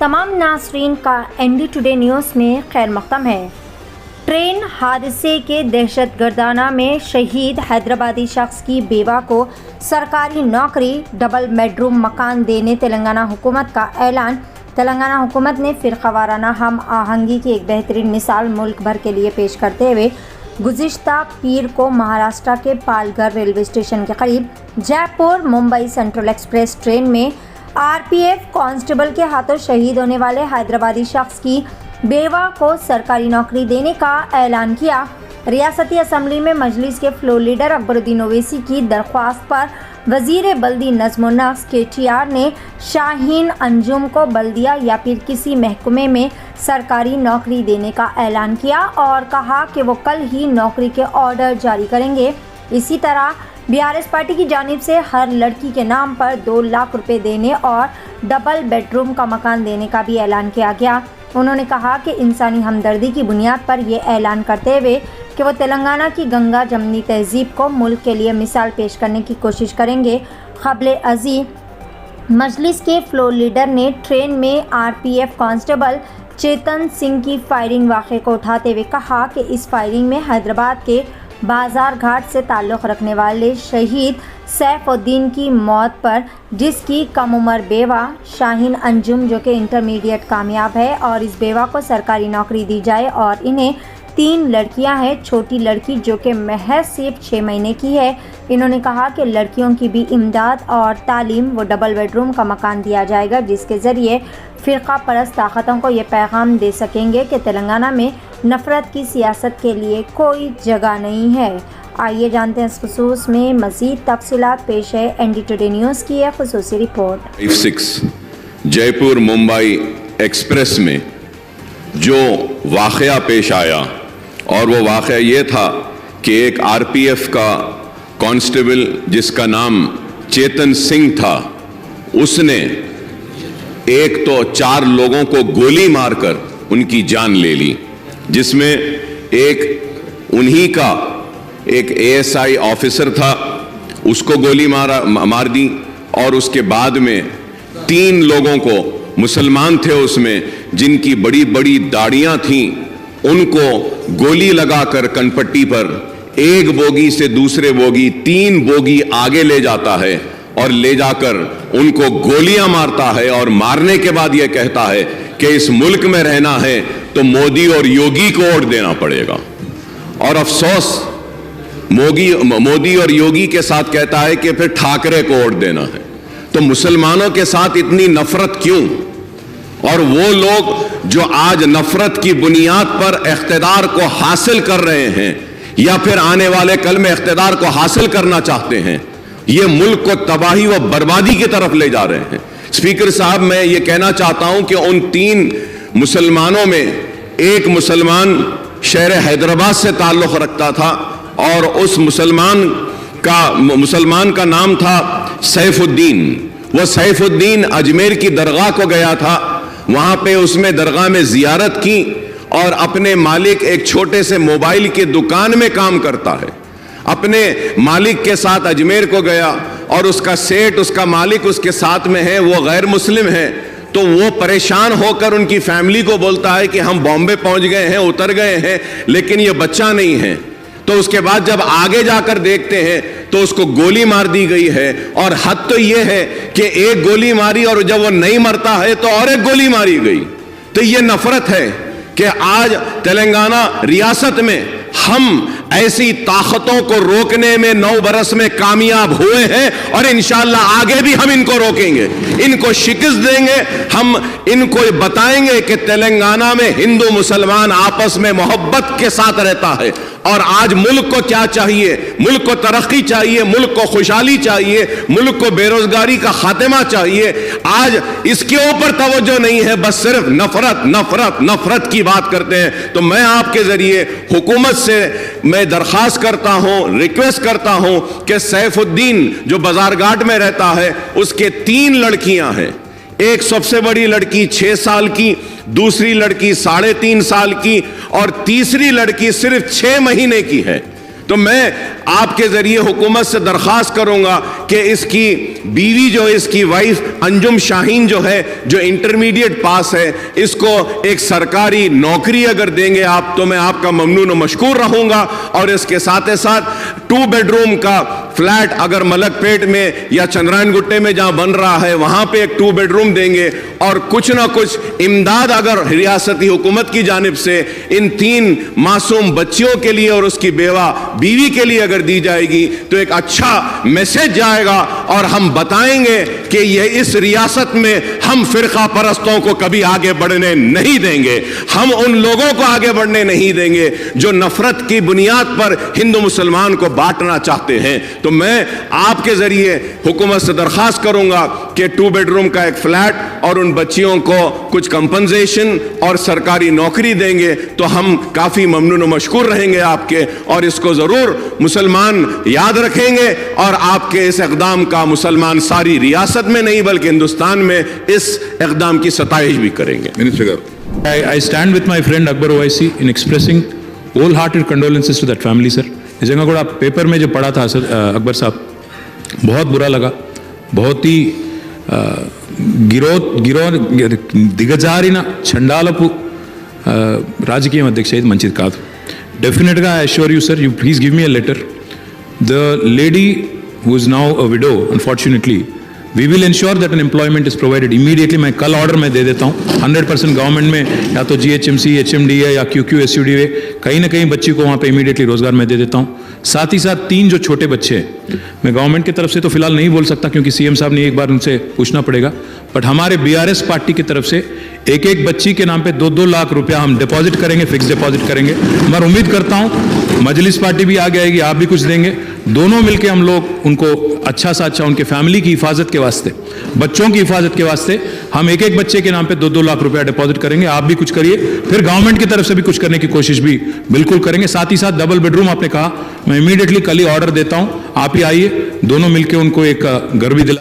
तमाम नाज़रीन का ND टुडे न्यूज़ में खैर मक़दम है। ट्रेन हादसे के दहशतगर्दाना में शहीद हैदराबादी शख्स की बेवा को सरकारी नौकरी, डबल बेडरूम मकान देने तेलंगाना हुकूमत का ऐलान। तेलंगाना हुकूमत ने फ़िरक़ावाराना हम आहंगी की एक बेहतरीन मिसाल मुल्क भर के लिए पेश करते हुए गुज़िश्ता पीर को महाराष्ट्र के पालघर रेलवे स्टेशन के करीब Jaipur Mumbai central express train में RPF कांस्टेबल के हाथों शहीद होने वाले हैदराबादी शख्स की बेवा को सरकारी नौकरी देने का ऐलान किया। रियासती असम्बली में मजलिस के फ्लोर लीडर अकबरुद्दीन ओवैसी की दरख्वास्त पर वज़ीर बल्दी नज़्म नफ्स KTR ने शाहीन अंजुम को बल्दिया या फिर किसी महकमे में सरकारी नौकरी देने का ऐलान किया और कहा कि वो कल ही नौकरी के ऑर्डर जारी करेंगे। इसी तरह BRS पार्टी की जानिब से हर लड़की के नाम पर 2 लाख रुपए देने और डबल बेडरूम का मकान देने का भी ऐलान किया गया। उन्होंने कहा कि इंसानी हमदर्दी की बुनियाद पर ये ऐलान करते हुए कि वो तेलंगाना की गंगा जमनी तहजीब को मुल्क के लिए मिसाल पेश करने की कोशिश करेंगे। क़ाबिल अज़ीम मजलिस के फ्लोर लीडर ने ट्रेन में RPF कांस्टेबल चेतन सिंह की फायरिंग वाक़े को उठाते हुए कहा कि इस फायरिंग में हैदराबाद के बाजार घाट से ताल्लुक़ रखने वाले शहीद सैफुद्दीन की मौत पर जिसकी कम उम्र बेवा शाहीन अंजुम जो कि इंटरमीडिएट कामयाब है और इस बेवा को सरकारी नौकरी दी जाए और इन्हें 3 लड़कियां हैं। छोटी लड़की जो कि महज सिर्फ 6 महीने की है। इन्होंने कहा कि लड़कियों की भी इमदाद और तालीम व डबल बेडरूम का मकान दिया जाएगा जिसके ज़रिए फ़िरक़ा परस्त ताकतों को ये पैगाम दे सकेंगे कि तेलंगाना में नफ़रत की सियासत के लिए कोई जगह नहीं है। आइए जानते हैं इस खुसूस में मज़ीद तफ़सीलात। पेश है ND टुडे न्यूज़ की एक खुसूसी रिपोर्ट। 56 जयपुर मुंबई एक्सप्रेस में जो वाक़या पेश आया और वो वाक़या ये था कि एक RPF का कांस्टेबल जिसका नाम चेतन सिंह था, उसने एक तो 4 लोगों को गोली मारकर उनकी जान ले ली, जिसमें एक उन्हीं का एक ASI ऑफिसर था, उसको गोली मार दी और उसके बाद में 3 लोगों को, मुसलमान थे उसमें, जिनकी बड़ी बड़ी दाढ़ियां थीं, उनको गोली लगाकर कनपट्टी पर एक बोगी से दूसरे बोगी 3 बोगी आगे ले जाता है और ले जाकर उनको गोलियां मारता है और मारने के बाद यह कहता है कि इस मुल्क में रहना है तो मोदी और योगी को वोट देना पड़ेगा। और अफसोस मोदी और योगी के साथ कहता है कि फिर ठाकरे को वोट देना है। तो मुसलमानों के साथ इतनी नफरत क्यों? और वो लोग जो आज नफरत की बुनियाद पर इख्तिदार को हासिल कर रहे हैं या फिर आने वाले कल में इख्तिदार को हासिल करना चाहते हैं, ये मुल्क को तबाही व बर्बादी की तरफ ले जा रहे हैं। स्पीकर साहब, मैं ये कहना चाहता हूं कि उन 3 मुसलमानों में एक मुसलमान शहर हैदराबाद से ताल्लुक़ रखता था और उस मुसलमान का नाम था सैफुद्दीन। वो सैफुद्दीन अजमेर की दरगाह को गया था, वहां पे उसमें दरगाह में ज़ियारत की और अपने मालिक एक छोटे से मोबाइल की दुकान में काम करता है, अपने मालिक के साथ अजमेर को गया और उसका सेठ, उसका मालिक उसके साथ में है, वो गैर मुस्लिम है। तो वो परेशान होकर उनकी फैमिली को बोलता है कि हम बॉम्बे पहुंच गए हैं, उतर गए हैं, लेकिन ये बच्चा नहीं है। तो उसके बाद जब आगे जाकर देखते हैं तो उसको गोली मार दी गई है और हद तो ये है कि एक गोली मारी और जब वो नहीं मरता है तो और एक गोली मारी गई। तो ये नफरत है कि आज तेलंगाना रियासत में हम ऐसी ताकतों को रोकने में 9 बरस में कामयाब हुए हैं और इंशाअल्लाह आगे भी हम इनको रोकेंगे, इनको शिकस्त देंगे। हम इनको बताएंगे कि तेलंगाना में हिंदू मुसलमान आपस में मोहब्बत के साथ रहता है और आज मुल्क को क्या चाहिए? मुल्क को तरक्की चाहिए, मुल्क को खुशहाली चाहिए, मुल्क को बेरोजगारी का खात्मा चाहिए। आज इसके ऊपर तवज्जो नहीं है, बस सिर्फ नफरत नफरत नफरत की बात करते हैं। तो मैं आपके जरिए हुकूमत से मैं दरख्वास्त करता हूं, रिक्वेस्ट करता हूं कि सैफुद्दीन जो बाजार घाट में रहता है, उसके 3 लड़कियां हैं। एक सबसे बड़ी लड़की 6 साल की, दूसरी लड़की 3.5 साल की और तीसरी लड़की सिर्फ 6 महीने की है। तो मैं आपके जरिए हुकूमत से दरख्वास्त करूंगा کہ اس کی بیوی جو اس کی وائف انجم شاہین جو ہے, جو انٹرمیڈیٹ پاس ہے, اس کو ایک سرکاری نوکری اگر دیں گے آپ تو میں آپ کا ممنون و مشکور رہوں گا. اور اس کے ساتھ ساتھ 2 بیڈ روم کا فلیٹ اگر ملک پیٹ میں یا چندرائن گٹے میں جہاں بن رہا ہے وہاں پہ ایک 2 بیڈ روم دیں گے, اور کچھ نہ کچھ امداد اگر ریاستی حکومت کی جانب سے ان 3 معصوم بچیوں کے لیے اور اس کی بیوی کے لیے اگر دی جائے گی تو ایک اچھا میسج جائے گا, اور ہم بتائیں گے کہ یہ اس ریاست میں ہم فرقہ پرستوں کو کبھی آگے بڑھنے نہیں دیں گے, ہم ان لوگوں کو آگے بڑھنے نہیں دیں گے جو نفرت کی بنیاد پر ہندو مسلمان کو بانٹنا چاہتے ہیں. تو میں آپ کے ذریعے حکومت سے درخواست کروں گا کہ 2 بیڈ روم کا ایک فلیٹ اور ان بچیوں کو کچھ کمپنسیشن اور سرکاری نوکری دیں گے تو ہم کافی ممنون و مشکور رہیں گے آپ کے, اور اس کو ضرور مسلمان یاد رکھیں گے, اور آپ کے اس اقدام کا مسلمان ساری ریاست میں نہیں بلکہ ہندوستان میں اس اقدام کی ستائش بھی کریں گے. I stand with my friend Akbar Owaisi in expressing wholehearted condolences to that family, sir. اس جگہ کو پیپر میں جو پڑھا تھا سر اکبر صاحب, بہت برا لگا. بہت ہی దిగజారిన చండాలపు రాజకీయం అధ్యక్ష ఇది మంచిది కాదు. డెఫినెట్గా I assure you sir, you please give me a letter. The lady who is now a widow unfortunately we will ensure that an employment is provided immediately. मैं कल ऑर्डर में दे देता हूँ 100% गवर्नमेंट में, या तो GHMC, HMDA या QQSUDA, कहीं ना कहीं बच्ची को वहाँ पे इमीडिएटली रोजगार मैं दे देता हूँ. साथ ही साथ 3 जो छोटे बच्चे हैं, मैं गवर्नमेंट की तरफ से तो फिलहाल नहीं बोल सकता क्योंकि CM साहब ने एक बार उनसे पूछना पड़ेगा, बट हमारे BRS पार्टी की तरफ से एक बच्ची के नाम पे 2-2 लाख रुपया हम डिपॉजिट करेंगे, फिक्स डिपॉजिट करेंगे. मैं उम्मीद करता हूँ मजलिस पार्टी भी आगे आएगी, आप भी कुछ देंगे, दोनों मिलके हम लोग उनको अच्छा सा अच्छा उनके फैमिली की हिफाजत के वास्ते, बच्चों की हिफाजत के वास्ते हम एक बच्चे के नाम पे 2-2 लाख रुपया डिपॉजिट करेंगे. आप भी कुछ करिए, फिर गवर्नमेंट की तरफ से भी कुछ करने की कोशिश भी बिल्कुल करेंगे. साथ ही साथ डबल बेडरूम आपने कहा, मैं इमीडिएटली कल ही ऑर्डर देता हूँ, आप ही आइए, दोनों मिलके उनको एक घर भी दिला